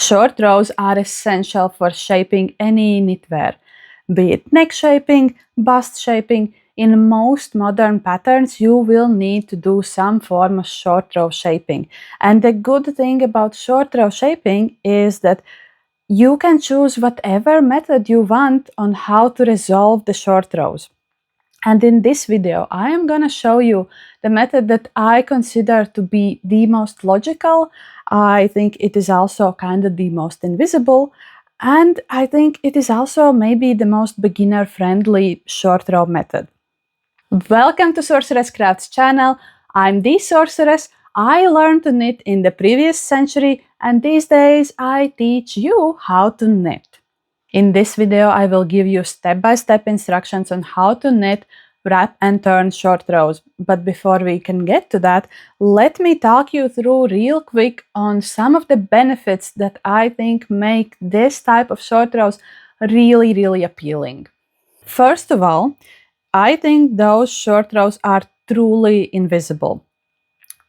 Short rows are essential for shaping any knitwear, be it neck shaping, bust shaping. In most modern patterns, you will need to do some form of short row shaping. And the good thing about short row shaping is that you can choose whatever method you want on how to resolve the short rows. And in this video, I am going to show you the method that I consider to be the most logical. I think it is also kind of the most invisible. And I think it is also maybe the most beginner-friendly short row method. Welcome to Sorceress Crafts channel. I'm the Sorceress. I learned to knit in the previous century, and these days I teach you how to knit. In this video, I will give you step-by-step instructions on how to knit, wrap and turn short rows. But before we can get to that, let me talk you through real quick on some of the benefits that I think make this type of short rows really appealing. First of all, I think those short rows are truly invisible.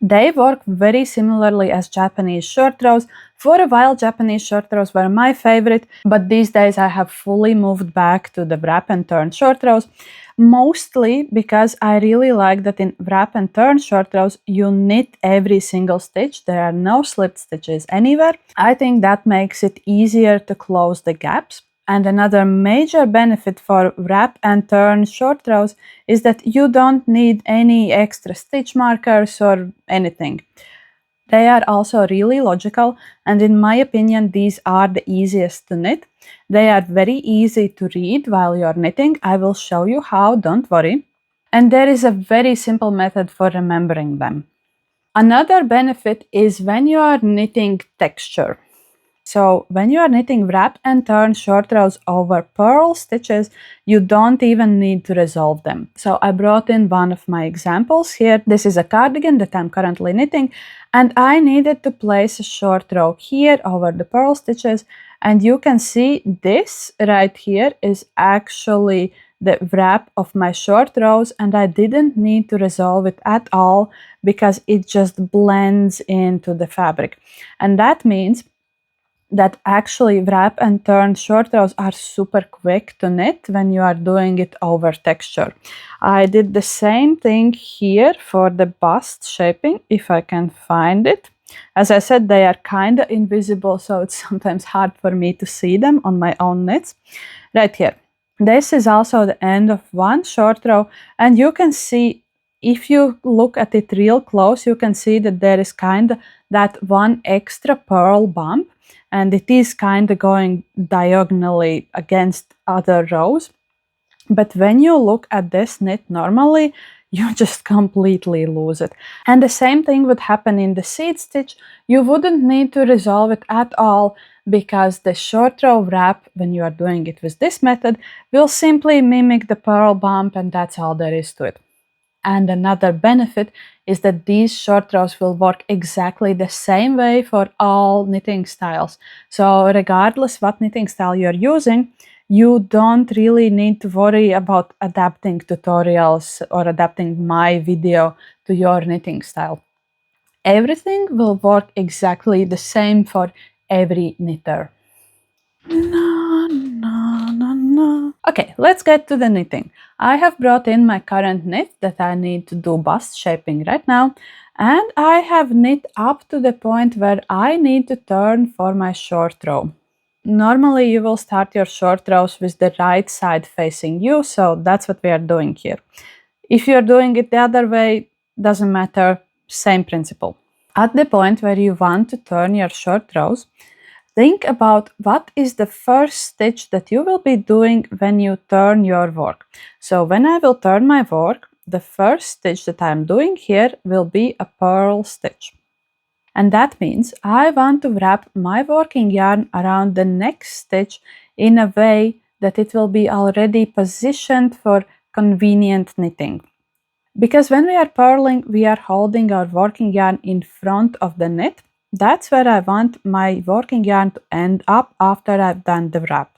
They work very similarly as Japanese short rows. For a while, Japanese short rows were my favorite, but these days I have fully moved back to the wrap and turn short rows, mostly because I really like that in wrap and turn short rows, you knit every single stitch. There are no slipped stitches anywhere. I think that makes it easier to close the gaps. And another major benefit for wrap and turn short rows is that you don't need any extra stitch markers or anything. They are also really logical, and in my opinion, these are the easiest to knit. They are very easy to read while you're knitting. I will show you how, don't worry. And there is a very simple method for remembering them. Another benefit is when you are knitting texture. So when you are knitting wrap and turn short rows over purl stitches, you don't even need to resolve them. So I brought in one of my examples here. This is a cardigan that I'm currently knitting, and I needed to place a short row here over the purl stitches, and you can see this right here is actually the wrap of my short rows, and I didn't need to resolve it at all because it just blends into the fabric. And that means that actually wrap and turn short rows are super quick to knit when you are doing it over texture. I did the same thing here for the bust shaping, if I can find it. As I said, they are kind of invisible, so it's sometimes hard for me to see them on my own knits. Right here. This is also the end of one short row, and you can see, if you look at it real close, you can see that there is kind of that one extra purl bump, and it is kind of going diagonally against other rows. But when you look at this knit normally, you just completely lose it. And the same thing would happen in the seed stitch. You wouldn't need to resolve it at all because the short row wrap, when you are doing it with this method, will simply mimic the purl bump, and that's all there is to it. And another benefit is that these short rows will work exactly the same way for all knitting styles. So regardless what knitting style you're using, you don't really need to worry about adapting tutorials or adapting my video to your knitting style. Everything will work exactly the same for every knitter. Okay, let's get to the knitting. I have brought in my current knit that I need to do bust shaping right now, and I have knit up to the point where I need to turn for my short row. Normally you will start your short rows with the right side facing you, so that's what we are doing here. If you're doing it the other way, doesn't matter, same principle. At the point where you want to turn your short rows, think about what is the first stitch that you will be doing when you turn your work. So when I will turn my work, the first stitch that I'm doing here will be a purl stitch. And that means I want to wrap my working yarn around the next stitch in a way that it will be already positioned for convenient knitting. Because when we are purling, we are holding our working yarn in front of the knit. That's where I want my working yarn to end up after I've done the wrap.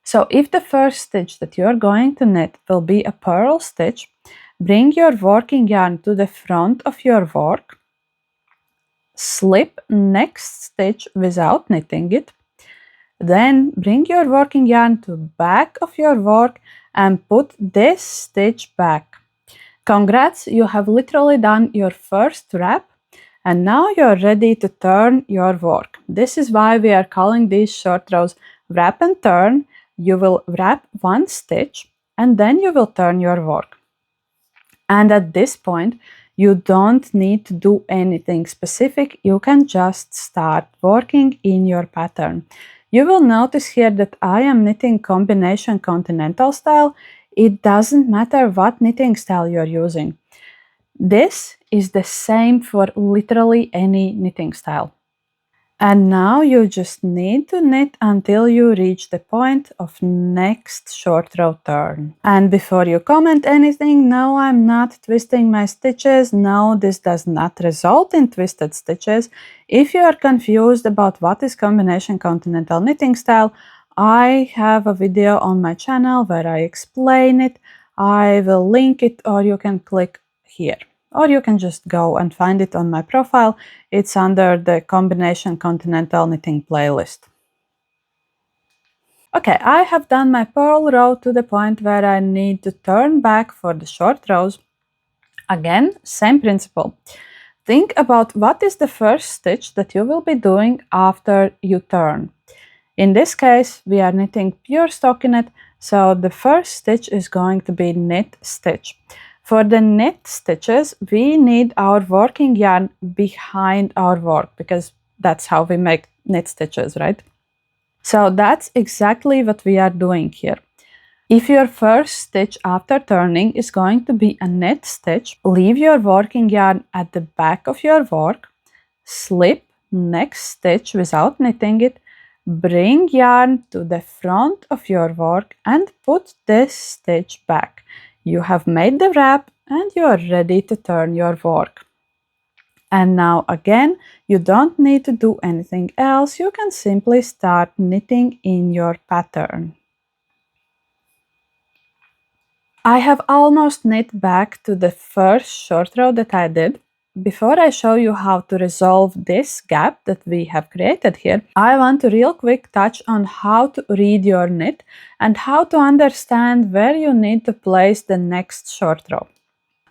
So if the first stitch that you're going to knit will be a purl stitch, bring your working yarn to the front of your work, slip next stitch without knitting it. Then bring your working yarn to back of your work and put this stitch back. Congrats, you have literally done your first wrap, and now you're ready to turn your work. This is why we are calling these short rows wrap and turn. You will wrap one stitch and then you will turn your work. And at this point, you don't need to do anything specific. You can just start working in your pattern. You will notice here that I am knitting combination continental style. It doesn't matter what knitting style you're using. This is the same for literally any knitting style. And now you just need to knit until you reach the point of next short row turn. And before you comment anything, no, I'm not twisting my stitches. No, this does not result in twisted stitches. If you are confused about what is combination continental knitting style, I have a video on my channel where I explain it. I will link it, or you can click here. Or you can just go and find it on my profile. It's under the combination continental knitting playlist. Okay, I have done my purl row to the point where I need to turn back for the short rows. Again, same principle. Think about what is the first stitch that you will be doing after you turn. In this case, we are knitting pure stockinette, so the first stitch is going to be knit stitch. For the knit stitches, we need our working yarn behind our work, because that's how we make knit stitches, right? So that's exactly what we are doing here. If your first stitch after turning is going to be a knit stitch, leave your working yarn at the back of your work, slip next stitch without knitting it, bring yarn to the front of your work and put this stitch back. You have made the wrap and you are ready to turn your work. And now again, you don't need to do anything else. You can simply start knitting in your pattern. I have almost knit back to the first short row that I did. Before I show you how to resolve this gap that we have created here, I want to real quick touch on how to read your knit and how to understand where you need to place the next short row.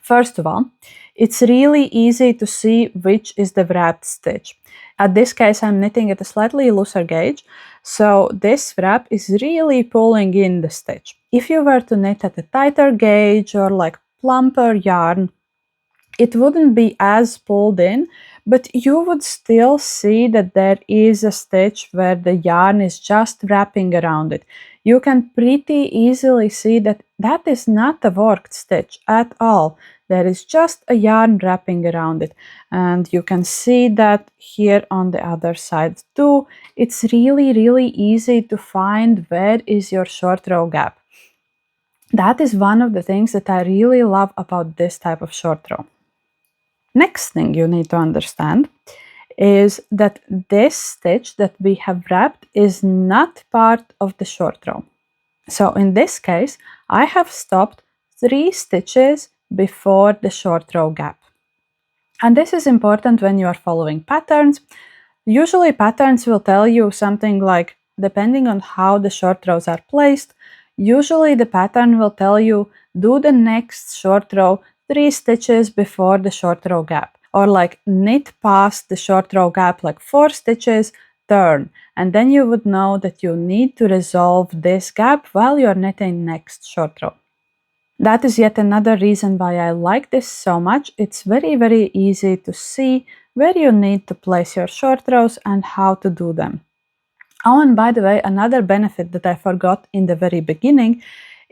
First of all, it's really easy to see which is the wrapped stitch. At this case, I'm knitting at a slightly looser gauge, so this wrap is really pulling in the stitch. If you were to knit at a tighter gauge or like plumper yarn, it wouldn't be as pulled in, but you would still see that there is a stitch where the yarn is just wrapping around it. You can pretty easily see that that is not a worked stitch at all. There is just a yarn wrapping around it. And you can see that here on the other side too. It's really easy to find where is your short row gap. That is one of the things that I really love about this type of short row. Next thing you need to understand is that this stitch that we have wrapped is not part of the short row. So in this case, I have stopped 3 stitches before the short row gap. And this is important when you are following patterns. Usually patterns will tell you something like, depending on how the short rows are placed, usually the pattern will tell you, do the next short row 3 stitches before the short row gap, or like knit past the short row gap like 4 stitches, turn, and then you would know that you need to resolve this gap while you're knitting next short row. That is yet another reason why I like this so much. It's very easy to see where you need to place your short rows and how to do them. Oh, and by the way, another benefit that I forgot in the very beginning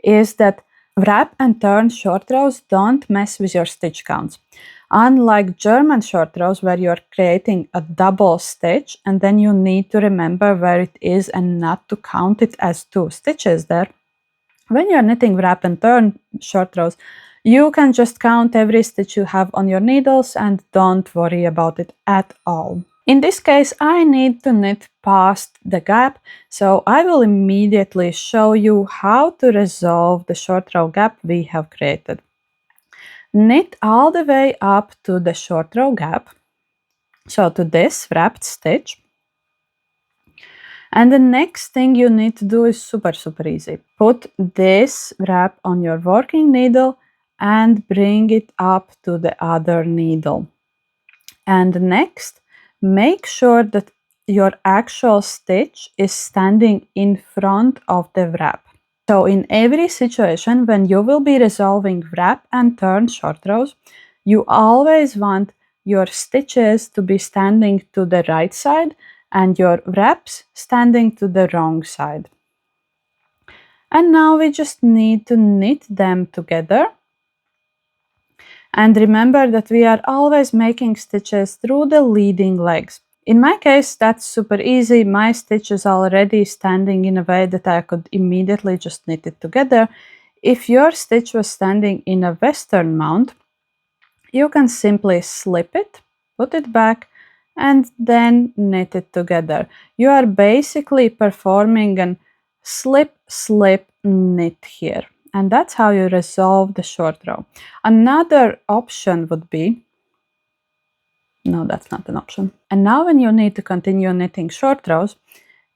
is that wrap and turn short rows don't mess with your stitch counts. Unlike German short rows where you're creating a double stitch and then you need to remember where it is and not to count it as 2 stitches there, when you're knitting wrap and turn short rows, you can just count every stitch you have on your needles and don't worry about it at all. In this case, I need to knit past the gap, so I will immediately show you how to resolve the short row gap we have created. Knit all the way up to the short row gap, So to this wrapped stitch. And the next thing you need to do is super easy. Put this wrap on your working needle and bring it up to the other needle. And next, make sure that your actual stitch is standing in front of the wrap. So in every situation when you will be resolving wrap and turn short rows, you always want your stitches to be standing to the right side and your wraps standing to the wrong side. And now we just need to knit them together. And remember that we are always making stitches through the leading legs. In my case, that's super easy. My stitch is already standing in a way that I could immediately just knit it together. If your stitch was standing in a Western mount, you can simply slip it, put it back, and then knit it together. You are basically performing a slip, slip, knit here. And that's how you resolve the short row. Another option would be, no, that's not an option. And now when you need to continue knitting short rows,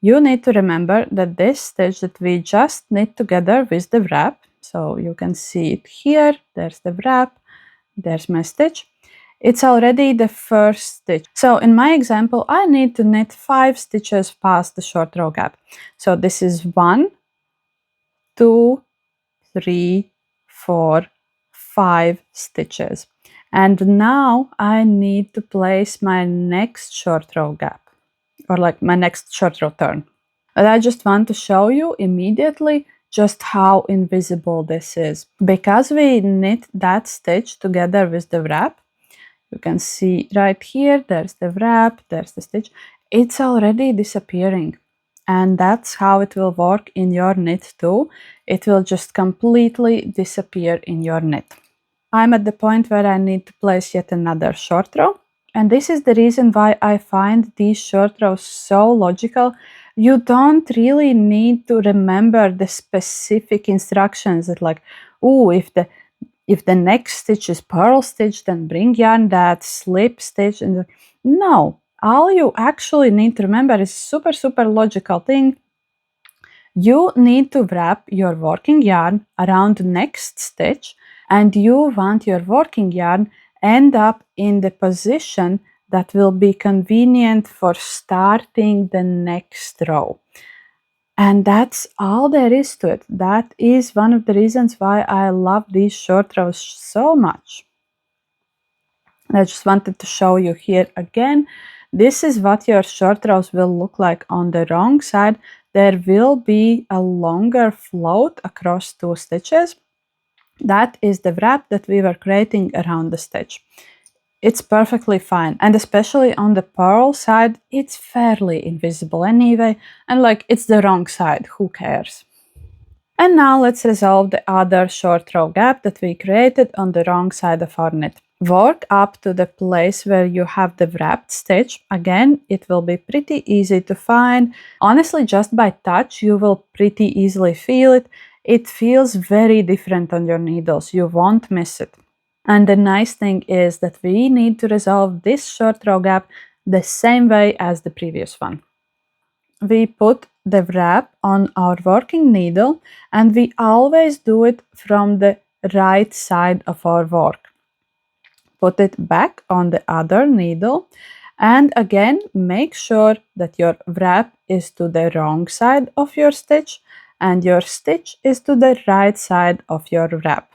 you need to remember that this stitch that we just knit together with the wrap, so you can see it here, there's the wrap, there's my stitch. It's already the first stitch. So in my example, I need to knit 5 stitches past the short row gap. So this is 1, 2, 3, 4, 5 stitches. And now I need to place my next short row gap, or like my next short row turn. But I just want to show you immediately just how invisible this is. Because we knit that stitch together with the wrap, you can see right here, there's the wrap, there's the stitch. It's already disappearing. And that's how it will work in your knit too. It will just completely disappear in your knit. I'm at the point where I need to place yet another short row. And this is the reason why I find these short rows so logical. You don't really need to remember the specific instructions that like, oh, if the next stitch is purl stitch, then bring yarn that, slip stitch. And no, all you actually need to remember is super logical thing. You need to wrap your working yarn around the next stitch, and you want your working yarn end up in the position that will be convenient for starting the next row. And that's all there is to it. That is one of the reasons why I love these short rows so much. I just wanted to show you here again. This is what your short rows will look like on the wrong side. There will be a longer float across 2 stitches. That is the wrap that we were creating around the stitch. It's perfectly fine, and especially on the purl side, it's fairly invisible anyway, and like it's the wrong side, who cares? And now let's resolve the other short row gap that we created on the wrong side of our knit. Work up to the place where you have the wrapped stitch. Again, it will be pretty easy to find. Honestly, just by touch, you will pretty easily feel it. It feels very different on your needles. You won't miss it. And the nice thing is that we need to resolve this short row gap the same way as the previous one. We put the wrap on our working needle, and we always do it from the right side of our work. Put it back on the other needle, and again make sure that your wrap is to the wrong side of your stitch and your stitch is to the right side of your wrap.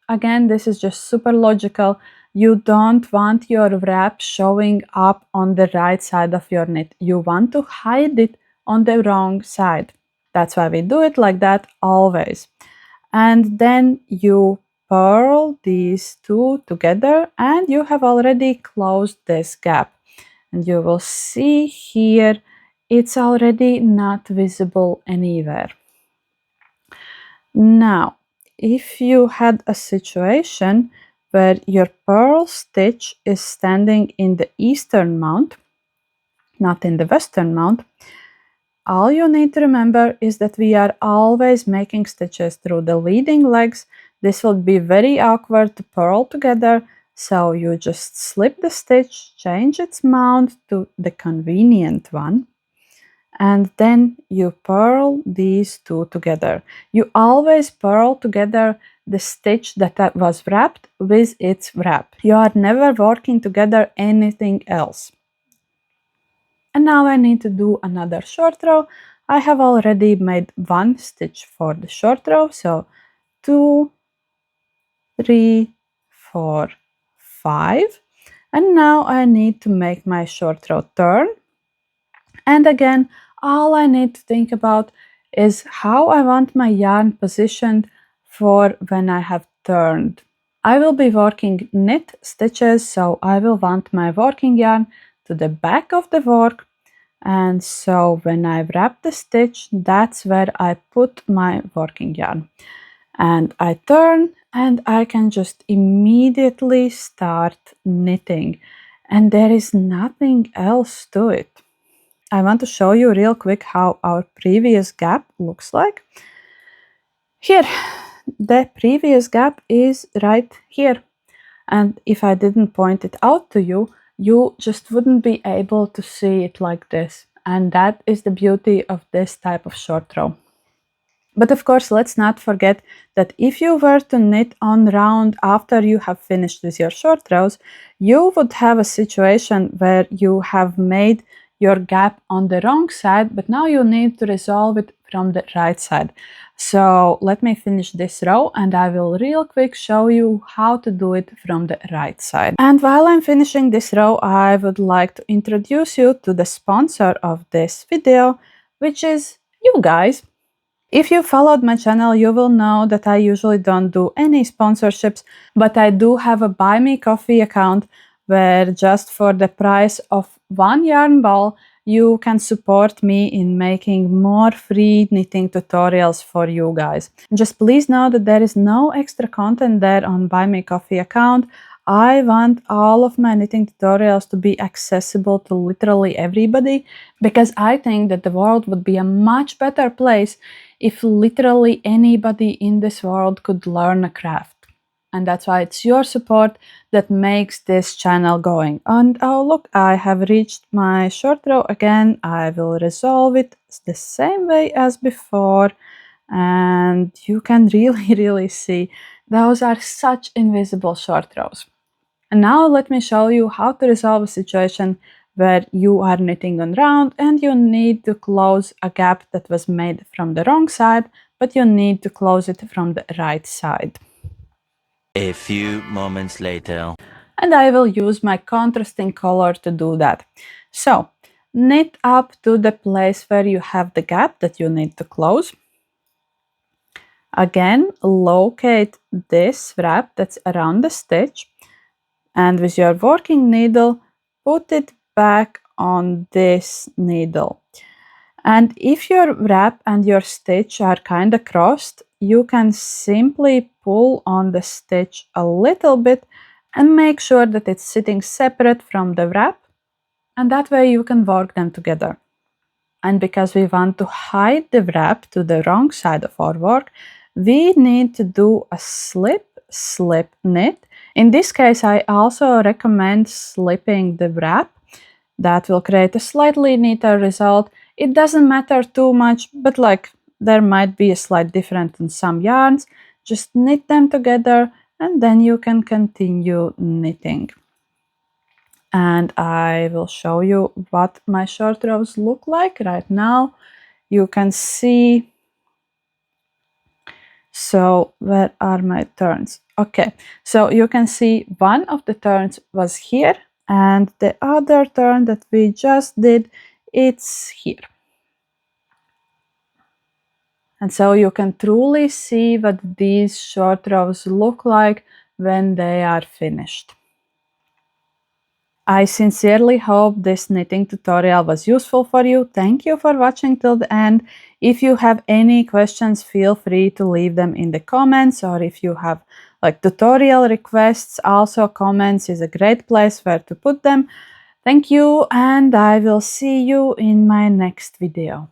Again, this is just super logical. You don't want your wrap showing up on the right side of your knit. You want to hide it on the wrong side. That's why we do it like that always. And then you purl these 2 together and you have already closed this gap. And you will see here it's already not visible anywhere. Now, if you had a situation where your purl stitch is standing in the eastern mount, not in the western mount, all you need to remember is that we are always making stitches through the leading legs. This will be very awkward to purl together So you just slip the stitch, change its mount to the convenient one, and then you purl these two together. You always purl together the stitch that was wrapped with its wrap. You are never working together anything else. And now I need to do another short row. I have already made one stitch for the short row, so 2, 3, 4, 5. And now I need to make my short row turn. And again, all I need to think about is how I want my yarn positioned for when I have turned. I will be working knit stitches, so I will want my working yarn to the back of the work. And so when I wrap the stitch, that's where I put my working yarn. And I turn and I can just immediately start knitting. And there is nothing else to it. I want to show you real quick how our previous gap looks like. Here, the previous gap is right here. And if I didn't point it out to you, you just wouldn't be able to see it like this. And that is the beauty of this type of short row. But of course, let's not forget that if you were to knit on round after you have finished with your short rows, you would have a situation where you have made your gap on the wrong side, but now you need to resolve it from the right side. So let me finish this row and I will real quick show you how to do it from the right side. And while I'm finishing this row, I would like to introduce you to the sponsor of this video, which is you guys. If you followed my channel, you will know that I usually don't do any sponsorships, but I do have a Buy Me Coffee account where just for the price of one yarn ball, you can support me in making more free knitting tutorials for you guys. Just please know that there is no extra content there on Buy Me Coffee account. I want all of my knitting tutorials to be accessible to literally everybody, because I think that the world would be a much better place if literally anybody in this world could learn a craft. And that's why it's your support that makes this channel going. And oh look, I have reached my short row again. I will resolve it the same way as before. And you can really see those are such invisible short rows. And now let me show you how to resolve a situation where you are knitting on round and you need to close a gap that was made from the wrong side, but you need to close it from the right side. A few moments later. And I will use my contrasting color to do that. So, knit up to the place where you have the gap that you need to close. Again, locate this wrap that's around the stitch, and with your working needle, put it back on this needle. And if your wrap and your stitch are kind of crossed, you can simply pull on the stitch a little bit and make sure that it's sitting separate from the wrap, and that way you can work them together. And because we want to hide the wrap to the wrong side of our work, we need to do a slip, slip, knit. In this case, I also recommend slipping the wrap. That will create a slightly neater result. It doesn't matter too much, but like there might be a slight difference in some yarns. Just knit them together and then you can continue knitting. And I will show you what my short rows look like right now. You can see. So where are my turns? Okay, so you can see one of the turns was here and the other turn that we just did, it's here. And so you can truly see what these short rows look like when they are finished. I sincerely hope this knitting tutorial was useful for you. Thank you for watching till the end. If you have any questions, feel free to leave them in the comments, or if you have like tutorial requests, also comments is a great place where to put them. Thank you, and I will see you in my next video.